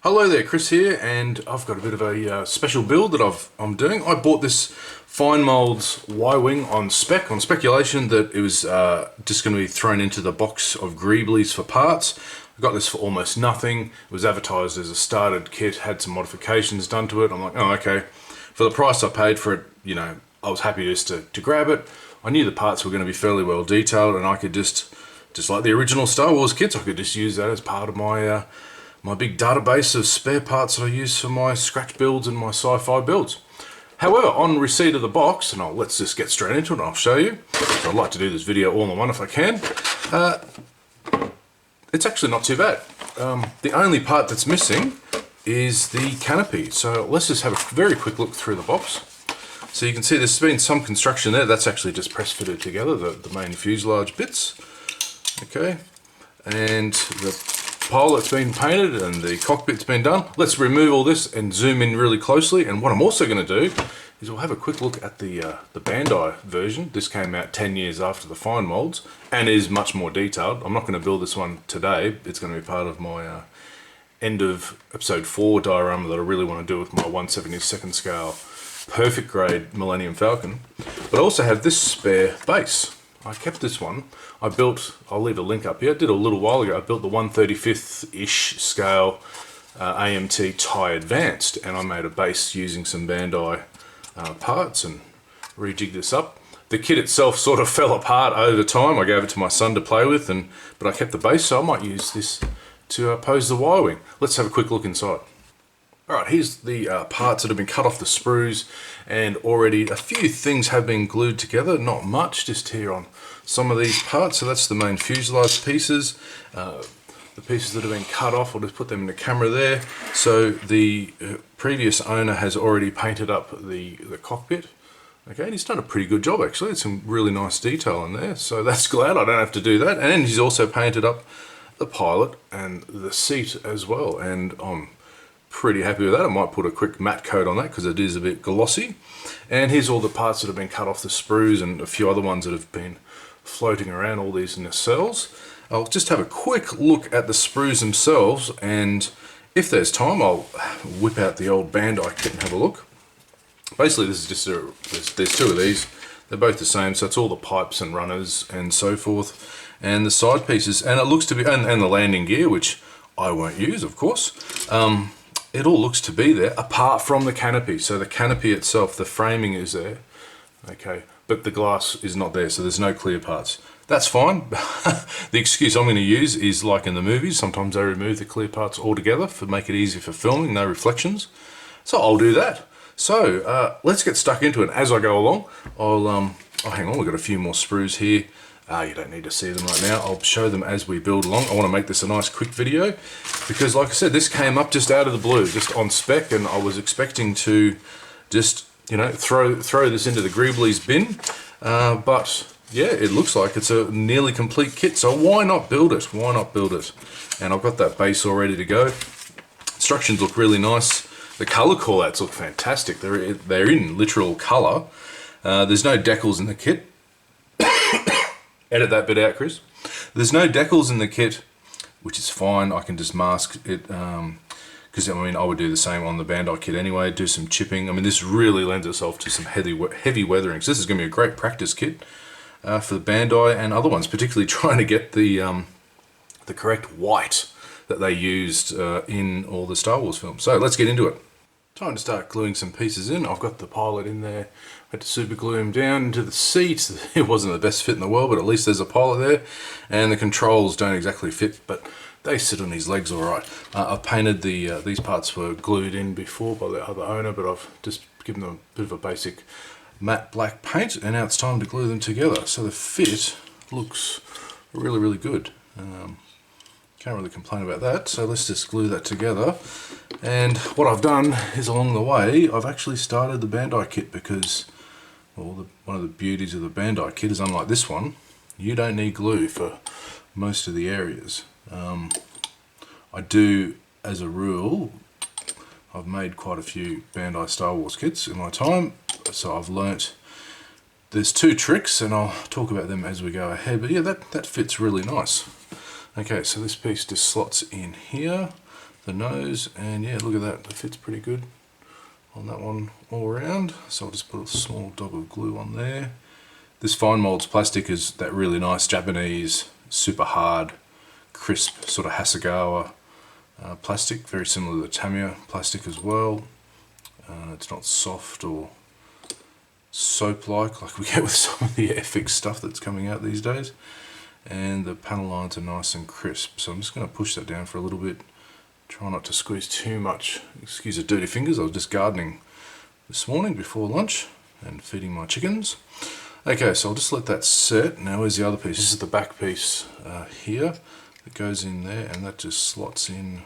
Hello there, Chris here, and I've got a bit of a special build that I'm doing. I bought this Fine Molds Y-Wing on speculation that it was just going to be thrown into the box of greeblies for parts. I got this for almost nothing. It was advertised as a started kit, had some modifications done to it. I'm like, oh, okay. For the price I paid for it, you know, I was happy just to grab it. I knew the parts were going to be fairly well detailed, and I could just like the original Star Wars kits, I could just use that as part of my my big database of spare parts that I use for my scratch builds and my sci-fi builds. However, on receipt of the box, and let's just get straight into it and I'll show you. So I'd like to do this video all in one if I can. It's actually not too bad. The only part that's missing is the canopy. So let's just have a very quick look through the box. So you can see there's been some construction there. That's actually just press fitted together, the main fuselage bits. Okay, and the pilot's been painted and the cockpit's been done. Let's remove all this and zoom in really closely. And what I'm also going to do is we'll have a quick look at the Bandai version. This came out 10 years after the Fine Molds and is much more detailed. I'm not going to build this one today. It's going to be part of my end of episode 4 diorama that I really want to do with my 1/72 scale perfect grade Millennium Falcon. But I also have this spare base. I kept this one. I'll leave a link up here. I did a little while ago. I built the 1/35th-ish scale AMT TIE Advanced, and I made a base using some Bandai parts and rejigged this up. The kit itself sort of fell apart over time. I gave it to my son to play with, but I kept the base, so I might use this to pose the Y-Wing. Let's have a quick look inside. Alright, here's the parts that have been cut off the sprues, and already a few things have been glued together, not much, just here on some of these parts. So that's the main fuselage pieces. The pieces that have been cut off, I'll just put them in the camera there. So the previous owner has already painted up the cockpit. Okay, and he's done a pretty good job actually. It's some really nice detail in there, so that's glad I don't have to do that. And then he's also painted up the pilot and the seat as well, and I'm pretty happy with that. I might put a quick matte coat on that because it is a bit glossy. And here's all the parts that have been cut off the sprues and a few other ones that have been floating around, all these nacelles. I'll just have a quick look at the sprues themselves, and if there's time I'll whip out the old Bandai kit and have a look. Basically this is just there's two of these. They're both the same, so it's all the pipes and runners and so forth, and the side pieces, and it looks to be, and the landing gear, which I won't use of course. It all looks to be there apart from the canopy. So the canopy itself, the framing is there, okay, but the glass is not there, so there's no clear parts. That's fine. The excuse I'm going to use is like in the movies, sometimes they remove the clear parts altogether to make it easier for filming, no reflections. So I'll do that. So let's get stuck into it. As I go along, oh hang on, we've got a few more sprues here. You don't need to see them right now. I'll show them as we build along. I want to make this a nice quick video because, like I said, this came up just out of the blue, just on spec, and I was expecting to just, you know, throw this into the greeblies bin. But yeah, it looks like it's a nearly complete kit, so why not build it? Why not build it? And I've got that base all ready to go. Instructions look really nice. The color callouts look fantastic. They're in literal color. There's no decals in the kit. Edit that bit out, Chris. There's no decals in the kit, which is fine. I can just mask it because I mean I would do the same on the Bandai kit anyway. Do some chipping. I mean this really lends itself to some heavy weathering. So this is going to be a great practice kit for the Bandai and other ones, particularly trying to get the correct white that they used in all the Star Wars films. So let's get into it. Time to start gluing some pieces in. I've got the pilot in there. I had to super glue him down into the seat. It wasn't the best fit in the world, but at least there's a pilot there. And the controls don't exactly fit, but they sit on his legs all right. I've painted these parts were glued in before by the other owner, but I've just given them a bit of a basic matte black paint, and now it's time to glue them together. So the fit looks really, really good. Can't really complain about that. So let's just glue that together. And what I've done is along the way, I've actually started the Bandai kit because, well, one of the beauties of the Bandai kit is unlike this one, you don't need glue for most of the areas. I do, as a rule, I've made quite a few Bandai Star Wars kits in my time, so I've learnt there's two tricks, and I'll talk about them as we go ahead. But yeah, that fits really nice. Okay, so this piece just slots in here. the nose, and yeah, look at that, it fits pretty good on that one all around. So I'll just put a small dab of glue on there. This fine molds plastic is that really nice Japanese, super hard, crisp sort of Hasegawa plastic, very similar to the Tamiya plastic as well. It's not soft or soap-like we get with some of the FX stuff that's coming out these days. And the panel lines are nice and crisp, so I'm just going to push that down for a little bit. Try not to squeeze too much. Excuse the dirty fingers, I was just gardening this morning before lunch and feeding my chickens. Okay, so I'll just let that set. Now where's the other piece? This is the back piece here that goes in there, and that just slots in.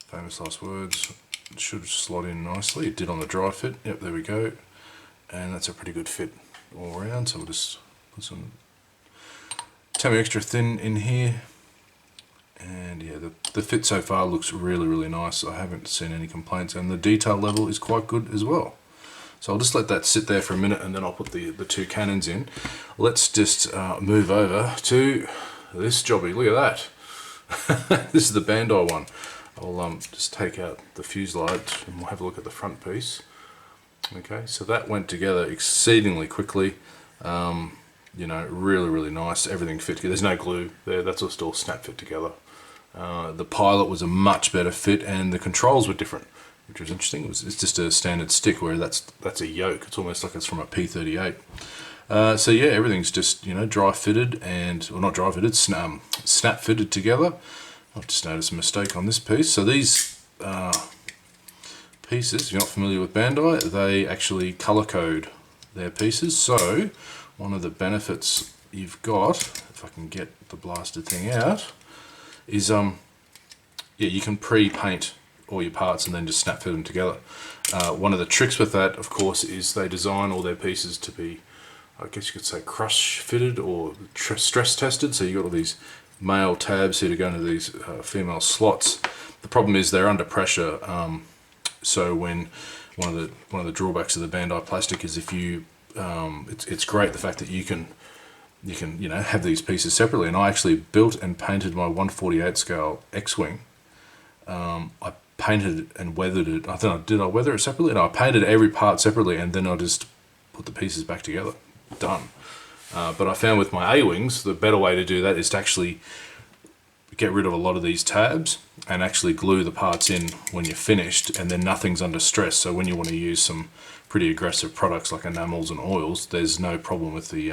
Famous last words. It should slot in nicely. It did on the dry fit. Yep, there we go. And that's a pretty good fit all around. So we'll just put some Tamiya extra thin in here. And yeah, the fit so far looks really, really nice. I haven't seen any complaints, and the detail level is quite good as well. So I'll just let that sit there for a minute, and then I'll put the two cannons in. Let's just move over to this jobby. Look at that. This is the Bandai one. I'll just take out the fuselage and we'll have a look at the front piece. Okay, so that went together exceedingly quickly. You know, really, really nice. Everything fit together. There's no glue there. That's all still snap fit together. The pilot was a much better fit, and the controls were different, which was interesting. It's just a standard stick, where that's a yoke. It's almost like it's from a P38. So yeah, everything's just, you know, dry fitted and, or not dry fitted, snap fitted together. I've just noticed a mistake on this piece. So these pieces, if you're not familiar with Bandai, they actually color code their pieces. So one of the benefits you've got, if I can get the blasted thing out, is yeah, you can pre-paint all your parts and then just snap fit them together. One of the tricks with that, of course, is they design all their pieces to be, I guess you could say, crush fitted or stress tested. So you've got all these male tabs here to go into these female slots. The problem is they're under pressure. So when one of the drawbacks of the Bandai plastic is if you, it's great the fact that you can you know, have these pieces separately. And I actually built and painted my 1/48 scale X-wing. I painted and weathered it. Did I weather it separately? No, I painted every part separately, and then I just put the pieces back together. Done. But I found with my A-wings, the better way to do that is to actually get rid of a lot of these tabs and actually glue the parts in when you're finished, and then nothing's under stress. So when you want to use some pretty aggressive products like enamels and oils, there's no problem with the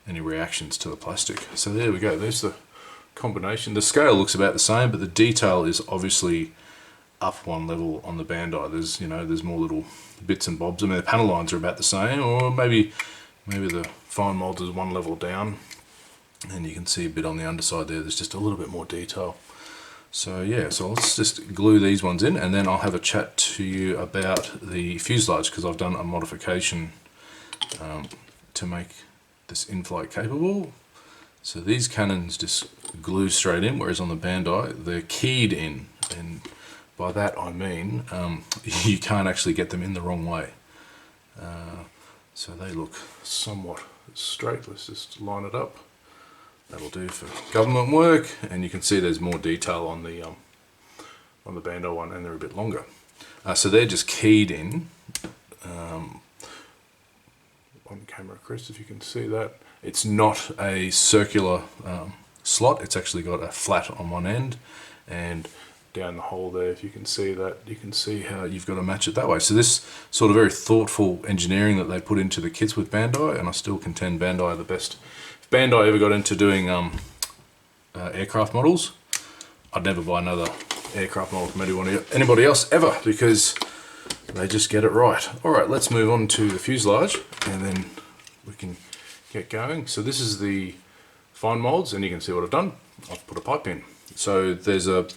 any reactions to the plastic. So there we go. There's the combination. The scale looks about the same, but the detail is obviously up one level on the Bandai. There's, you know, there's more little bits and bobs. I mean, the panel lines are about the same, or maybe the fine mold is one level down, and you can see a bit on the underside there. There's just a little bit more detail. So yeah, so let's just glue these ones in, and then I'll have a chat to you about the fuselage, because I've done a modification to make this in-flight capable. So these cannons just glue straight in, whereas on the Bandai they're keyed in, and by that I mean you can't actually get them in the wrong way. So they look somewhat straight. Let's just line it up. That'll do for government work, and you can see there's more detail on the Bandai one, and they're a bit longer. So they're just keyed in. On camera, Chris, if you can see that. It's not a circular slot, it's actually got a flat on one end, and down the hole there, if you can see that, you can see how you've got to match it that way. So this sort of very thoughtful engineering that they put into the kits with Bandai, and I still contend Bandai are the best. If Bandai ever got into doing aircraft models, I'd never buy another aircraft model from anybody else ever, because they just get it right. Alright, let's move on to the fuselage, and then we can get going. So this is the fine molds, and you can see what I've done. I've put a pipe in. So there's a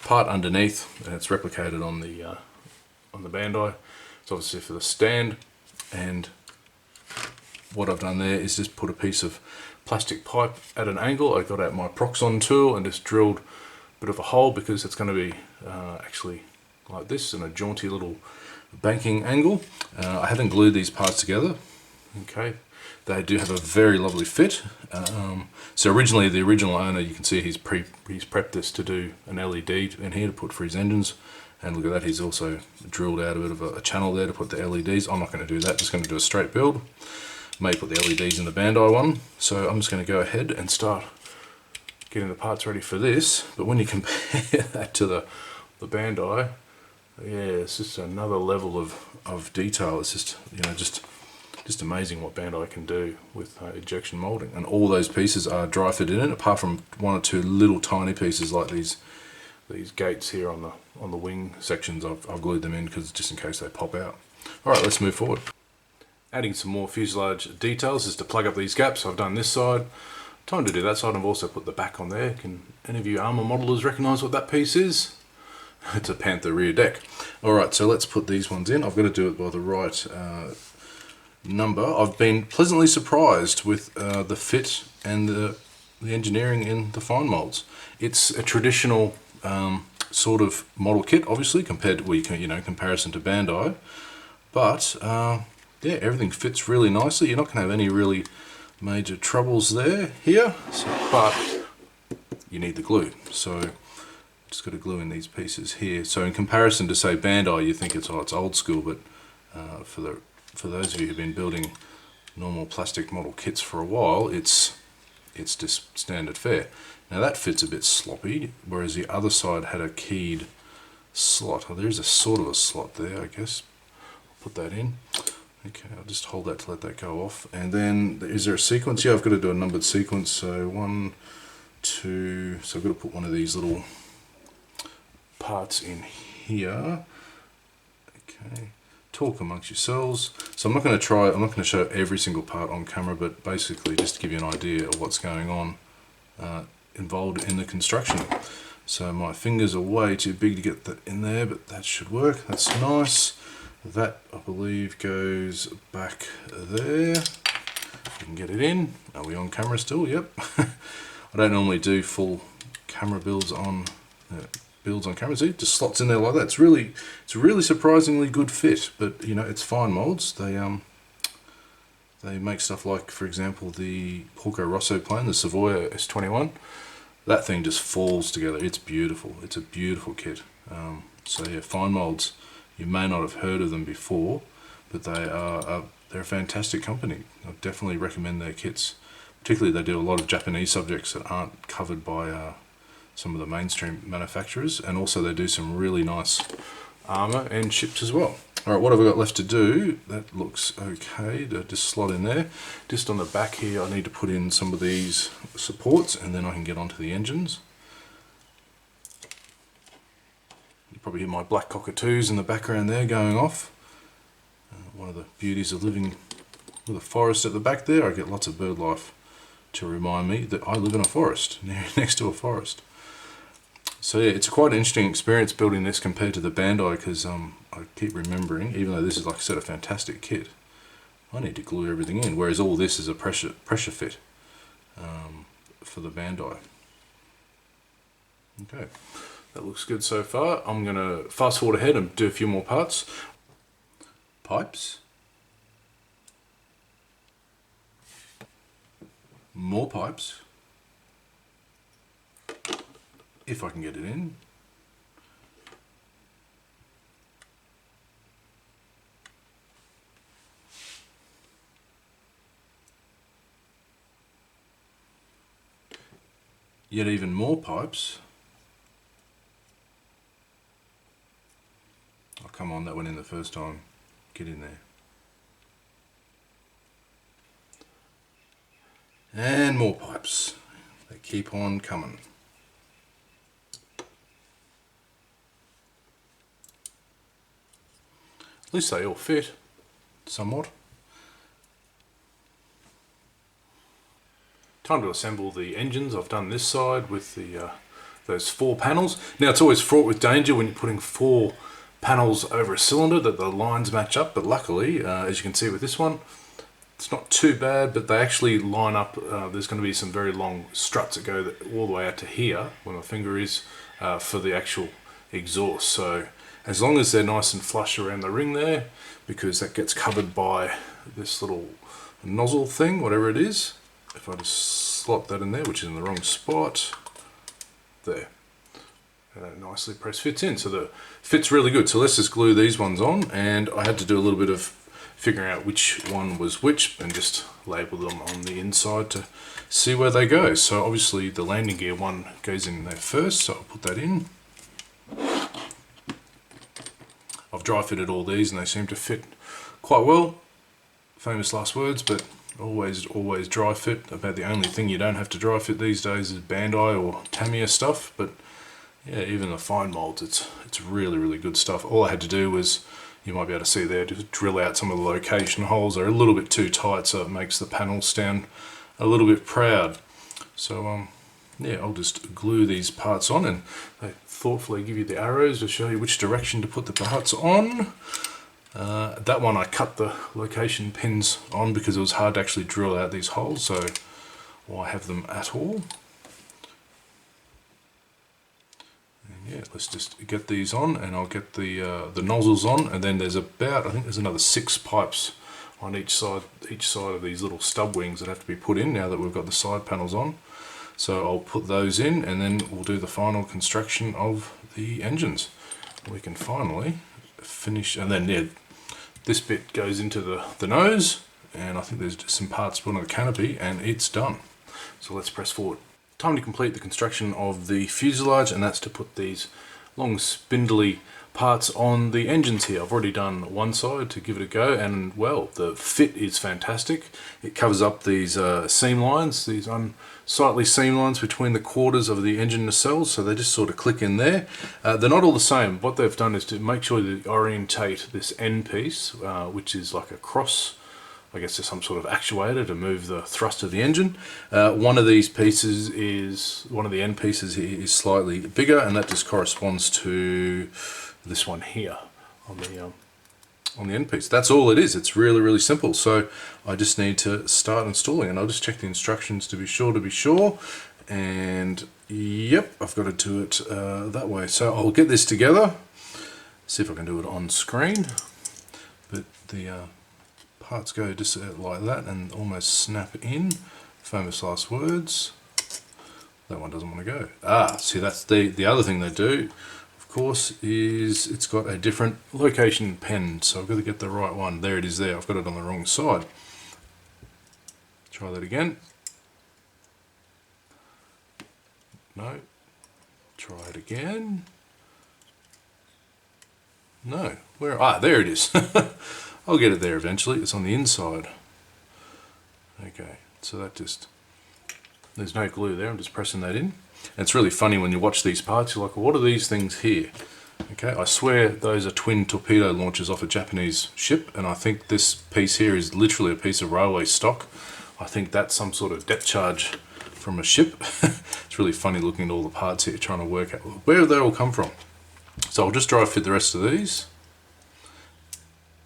part underneath, and it's replicated on the Bandai. It's obviously for the stand, and what I've done there is just put a piece of plastic pipe at an angle. I got out my Proxon tool and just drilled a bit of a hole, because it's going to be actually like this, in a jaunty little banking angle. I haven't glued these parts together. Okay, They do have a very lovely fit. So originally, the original owner, you can see he's prepped this to do an LED in here to put for his engines. And look at that, he's also drilled out a bit of a channel there to put the LEDs. I'm not going to do that, just going to do a straight build. May put the LEDs in the Bandai one. So I'm just going to go ahead and start getting the parts ready for this. But when you compare that to the Bandai, yeah, it's just another level of detail. It's just, you know, just amazing what Bandai can do with injection molding. And all those pieces are dry fit in it, apart from one or two little tiny pieces like these gates here on the wing sections. I've glued them in because just in case they pop out. All right, let's move forward. Adding some more fuselage details is to plug up these gaps. I've done this side. Time to do that side. I've also put the back on there. Can any of you armour modelers recognise what that piece is? It's a Panther rear deck. All right, so let's put these ones in. I've got to do it by the right number. I've been pleasantly surprised with the fit and the engineering in the fine molds. It's a traditional sort of model kit, obviously, compared to, you know, comparison to Bandai, but yeah, everything fits really nicely. You're not going to have any really major troubles here, but you need the glue, so just got to glue in these pieces here. So in comparison to, say, Bandai, you think it's old school, but for those of you who've been building normal plastic model kits for a while, it's just standard fare. Now that fits a bit sloppy, whereas the other side had a keyed slot. Oh, there's a sort of a slot there, I guess. I'll put that in. Okay, I'll just hold that to let that go off. And then, is there a sequence? Yeah, I've got to do a numbered sequence. So 1, 2, so I've got to put one of these little parts in here. Okay, talk amongst yourselves. So I'm not going to show every single part on camera, but basically just to give you an idea of what's going on involved in the construction. So my fingers are way too big to get that in there, but that should work. That's nice. That, I believe, goes back there. You can get it in. Are we on camera still? Yep. I don't normally do full camera builds on camera. See, it just slots in there like that. It's really surprisingly good fit. But you know, it's fine molds. They make stuff like, for example, the Porco Rosso plane, the Savoia S21. That thing just falls together. It's beautiful. It's a beautiful kit. So yeah, fine molds. You may not have heard of them before, but they're a fantastic company. I definitely recommend their kits. Particularly, they do a lot of Japanese subjects that aren't covered by some of the mainstream manufacturers, and also they do some really nice armour and ships as well. Alright, what have I got left to do? That looks okay to just slot in there. Just on the back here, I need to put in some of these supports, and then I can get onto the engines. You probably hear my black cockatoos in the background there going off. One of the beauties of living with a forest at the back there, I get lots of bird life to remind me that I live in a forest, next to a forest. So yeah, it's quite an interesting experience building this compared to the Bandai, because I keep remembering, even though this is, like I said, a fantastic kit, I need to glue everything in, whereas all this is a pressure fit for the Bandai. Okay, that looks good so far. I'm going to fast forward ahead and do a few more parts. Pipes. More pipes. If I can get it in. Yet even more pipes. Oh, come on, that went in the first time. Get in there. And more pipes. They keep on coming. At least they all fit, somewhat. Time to assemble the engines. I've done this side with the those 4 panels. Now it's always fraught with danger when you're putting 4 panels over a cylinder that the lines match up, but luckily, as you can see with this one, it's not too bad, but they actually line up. There's going to be some very long struts that go all the way out to here, where my finger is, for the actual exhaust. So as long as they're nice and flush around the ring there, because that gets covered by this little nozzle thing, whatever it is. If I just slot that in there, which is in the wrong spot, there. And that nicely press fits in, so the fit's really good. So let's just glue these ones on, and I had to do a little bit of figuring out which one was which and just label them on the inside to see where they go. So obviously the landing gear one goes in there first, so I'll put that in. I've dry fitted all these and they seem to fit quite well. Famous last words, but always dry fit. About the only thing you don't have to dry fit these days is Bandai or Tamiya stuff, but yeah, even the fine molds, it's really good stuff. All I had to do was, you might be able to see there, to drill out some of the location holes. They're a little bit too tight, so it makes the panel stand a little bit proud. So yeah, I'll just glue these parts on, and they thoughtfully give you the arrows to show you which direction to put the parts on. That one I cut the location pins on because it was hard to actually drill out these holes, so why have them at all? Yeah, let's just get these on, and I'll get the nozzles on, and then there's about, I think there's another 6 pipes on each side of these little stub wings that have to be put in now that we've got the side panels on. So I'll put those in, and then we'll do the final construction of the engines. We can finally finish, and then yeah, this bit goes into the nose, and I think there's just some parts put on the canopy, and it's done. So let's press forward. Time to complete the construction of the fuselage, and that's to put these long spindly parts on the engines here. I've already done one side to give it a go, and well, the fit is fantastic. It covers up these seam lines, these unsightly seam lines between the quarters of the engine nacelles, so they just sort of click in there. They're not all the same. What they've done is to make sure that you orientate this end piece, which is like a cross, I guess there's some sort of actuator to move the thrust of the engine. One of these pieces is, one of the end pieces here is slightly bigger, and that just corresponds to this one here on the end piece. That's all it is. It's really simple. So I just need to start installing, and I'll just check the instructions to be sure. And yep, I've got to do it that way. So I'll get this together, see if I can do it on screen. But the parts go just like that and almost snap in. Famous last words. That one doesn't want to go. See, that's the other thing they do, of course, is it's got a different location pen, so I've got to get the right one. There it is there. I've got it on the wrong side. Try that again. No. Try it again. No. Where? There it is. I'll get it there eventually. It's on the inside. Okay, so that just, there's no glue there. I'm just pressing that in. And it's really funny when you watch these parts, you're like, well, what are these things here? Okay, I swear those are twin torpedo launchers off a Japanese ship, and I think this piece here is literally a piece of railway stock. I think that's some sort of depth charge from a ship. It's really funny looking at all the parts here, trying to work out where they all come from. So I'll just dry fit the rest of these.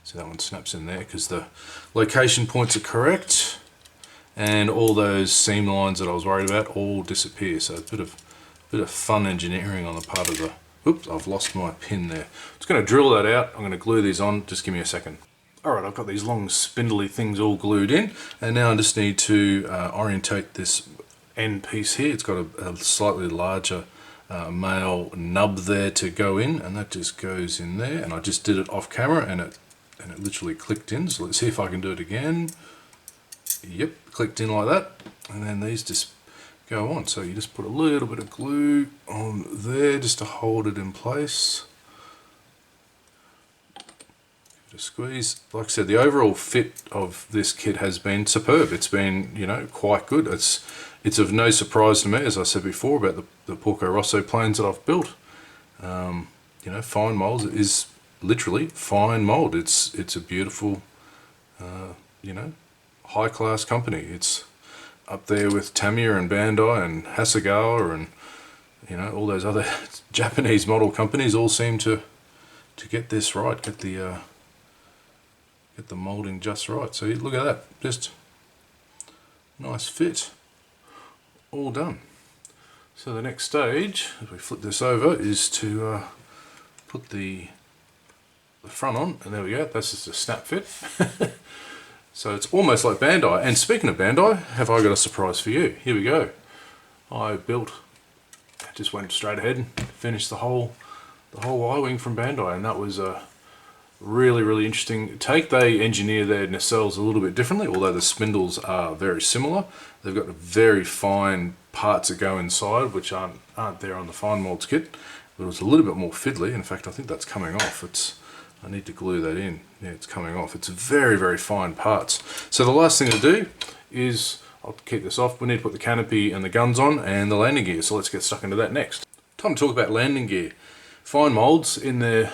So that one snaps in there because the location points are correct, and all those seam lines that I was worried about all disappear. So it's a bit of fun engineering on the part of the, oops, I've lost my pin there. I'm just going to drill that out. I'm going to glue these on. Just give me a second. Alright, I've got these long spindly things all glued in, and now I just need to orientate this end piece here. It's got a slightly larger male nub there to go in, and that just goes in there, and I just did it off camera, and it literally clicked in. So let's see if I can do it again. Yep, clicked in like that, and then these just go on. So you just put a little bit of glue on there just to hold it in place. Give it a squeeze. Like I said, the overall fit of this kit has been superb. It's been, you know, quite good. It's of no surprise to me, as I said before, about the Porco Rosso planes that I've built. You know, fine molds is literally fine mold. It's a beautiful, you know, high-class company. It's up there with Tamiya and Bandai and Hasegawa and, you know, all those other Japanese model companies all seem to get this right, get the molding just right. So look at that, just nice fit, all done. So the next stage, as we flip this over, is to put the front on, and there we go. That's just a snap fit. So it's almost like Bandai. And speaking of Bandai, have I got a surprise for you? Here we go. I just went straight ahead and finished the whole Y-wing from Bandai, and that was a really interesting take. They engineer their nacelles a little bit differently, although the spindles are very similar. They've got very fine parts that go inside, which aren't there on the fine molds kit. But it was a little bit more fiddly. In fact, I think that's coming off. I need to glue that in. Yeah, it's coming off. It's very fine parts. So the last thing to do is, I'll keep this off, we need to put the canopy and the guns on and the landing gear. So let's get stuck into that next. Time to talk about landing gear. Fine molds in their,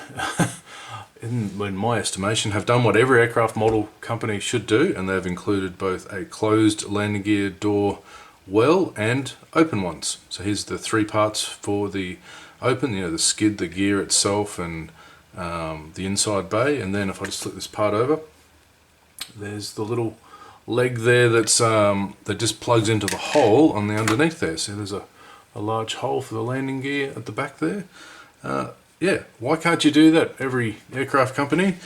in my estimation, have done what every aircraft model company should do, and they've included both a closed landing gear door well and open ones. So here's the three parts for the open, the skid, the gear itself, and the inside bay. And then if I just flip this part over, there's the little leg there that just plugs into the hole on the underneath there. So there's a large hole for the landing gear at the back there. Yeah, why can't you do that? Every aircraft company.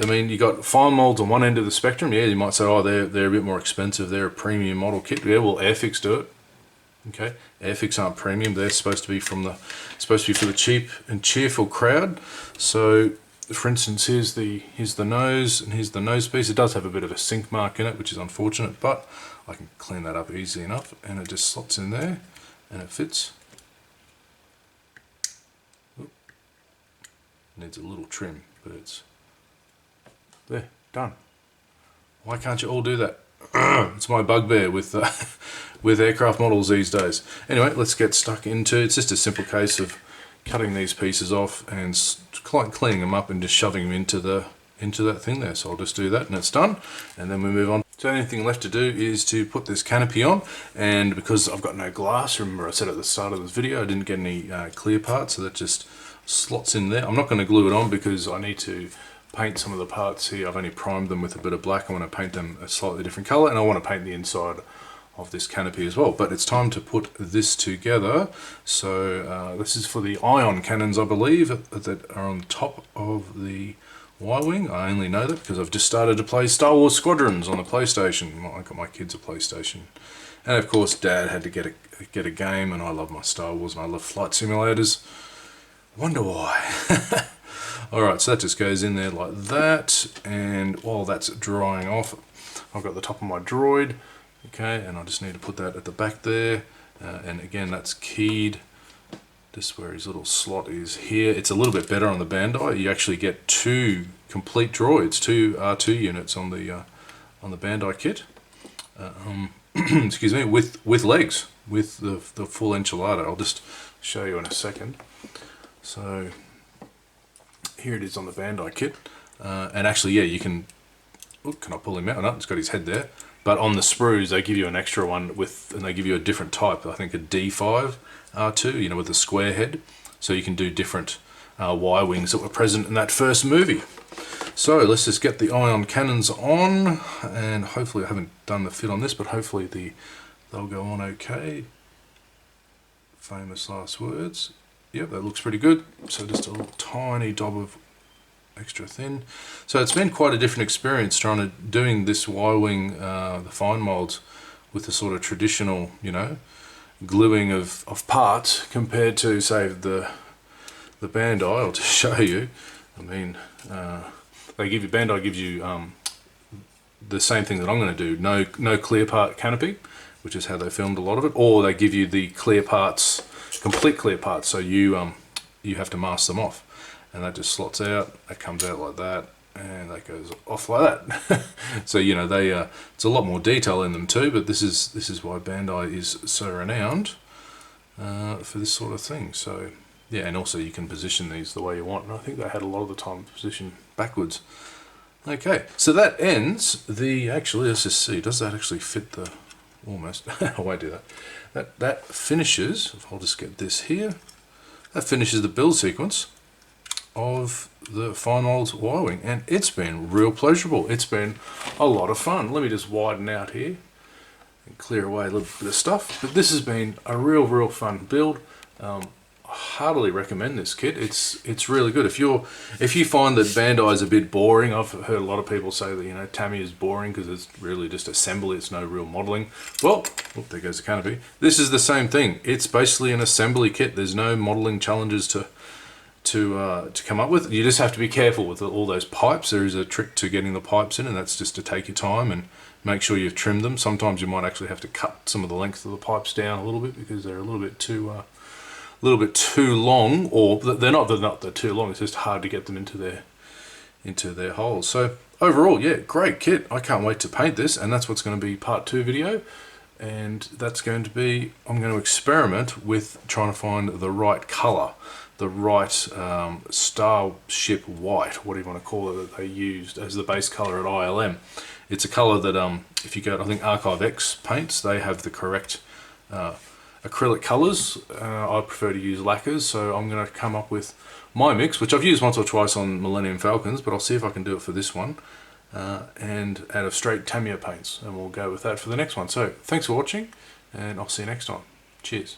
I mean, you got fine molds on one end of the spectrum. Yeah, you might say, oh, they're a bit more expensive. They're a premium model kit. Yeah, well, Airfix do it. Okay, Airfix aren't premium. They're supposed to be for the cheap and cheerful crowd. So, for instance, here's the nose, and here's the nose piece. It does have a bit of a sink mark in it, which is unfortunate, but I can clean that up easily enough, and it just slots in there, and it fits. Needs a little trim, but it's there, done. Why can't you all do that? It's my bugbear with with aircraft models these days. Anyway, let's get stuck into it. It's just a simple case of cutting these pieces off and cleaning them up and just shoving them into that thing there. So I'll just do that and it's done, and then we move on. So the only thing left to do is to put this canopy on, and because I've got no glass, remember I said at the start of this video I didn't get any clear parts, so that just slots in there. I'm not going to glue it on because I need to paint some of the parts here. I've only primed them with a bit of black. I want to paint them a slightly different color, and I want to paint the inside of this canopy as well. But it's time to put this together. So this is for the ion cannons, I believe, that are on the top of the Y-wing. I only know that because I've just started to play Star Wars Squadrons on the PlayStation. I got my kids a PlayStation, and of course Dad had to get a game, and I love my Star Wars and I love flight simulators. Wonder why. Alright, so that just goes in there like that, and while that's drying off, I've got the top of my droid, okay, and I just need to put that at the back there, and again that's keyed, just where his little slot is here. It's a little bit better on the Bandai. You actually get two complete droids, two R2 units on the Bandai kit, excuse me, with legs, with the full enchilada. I'll just show you in a second. So here it is on the Bandai kit, and actually, yeah, you can. Oh, can I pull him out? No, it's got his head there. But on the sprues, they give you an extra one and they give you a different type. I think a D5 R2, with a square head, so you can do different Y-wings that were present in that first movie. So let's just get the ion cannons on, and hopefully I haven't done the fit on this, but hopefully they'll go on okay. Famous last words. Yep, that looks pretty good. So just a little tiny dab of extra thin. So it's been quite a different experience doing this Y-wing, the fine molds, with the sort of traditional, gluing of parts compared to, say, the Bandai. I'll just show you. I mean, Bandai gives you the same thing that I'm going to do. No clear part canopy, which is how they filmed a lot of it, or they give you the clear parts. Complete clear parts, so you have to mask them off, and that just slots out. That comes out like that, and that goes off like that. So it's a lot more detail in them too. But this is why Bandai is so renowned for this sort of thing. So yeah, and also you can position these the way you want. And I think they had a lot of the time positioned backwards. Okay, so that ends the. Actually, let's just see. Does that actually fit the? Almost. I won't do that. That finishes, if I'll just get this here, that finishes the build sequence of the fine molds Y-wing, and it's been real pleasurable. It's been a lot of fun. Let me just widen out here and clear away a little bit of stuff, but this has been a real fun build. heartily recommend this kit. It's really good. If you find that Bandai is a bit boring, I've heard a lot of people say that, you know, Tamiya is boring because it's really just assembly, it's no real modeling. Well, there goes the canopy. This is the same thing. It's basically an assembly kit. There's no modeling challenges to come up with. You just have to be careful with all those pipes. There is a trick to getting the pipes in, and that's just to take your time and make sure you've trimmed them. Sometimes you might actually have to cut some of the length of the pipes down a little bit because they're a little bit too long, or they're not too long. It's just hard to get them into their holes. So overall, yeah, great kit. I can't wait to paint this, and that's what's going to be part 2 video. And that's going to be, I'm going to experiment with trying to find the right color, the right Starship White, what do you want to call it, that they used as the base color at ILM. It's a color that if you go to, I think, Archive X paints, they have the correct acrylic colors. I prefer to use lacquers, so I'm going to come up with my mix, which I've used once or twice on Millennium Falcons, but I'll see if I can do it for this one. And out of straight Tamiya paints, and we'll go with that for the next one. So thanks for watching, and I'll see you next time. Cheers.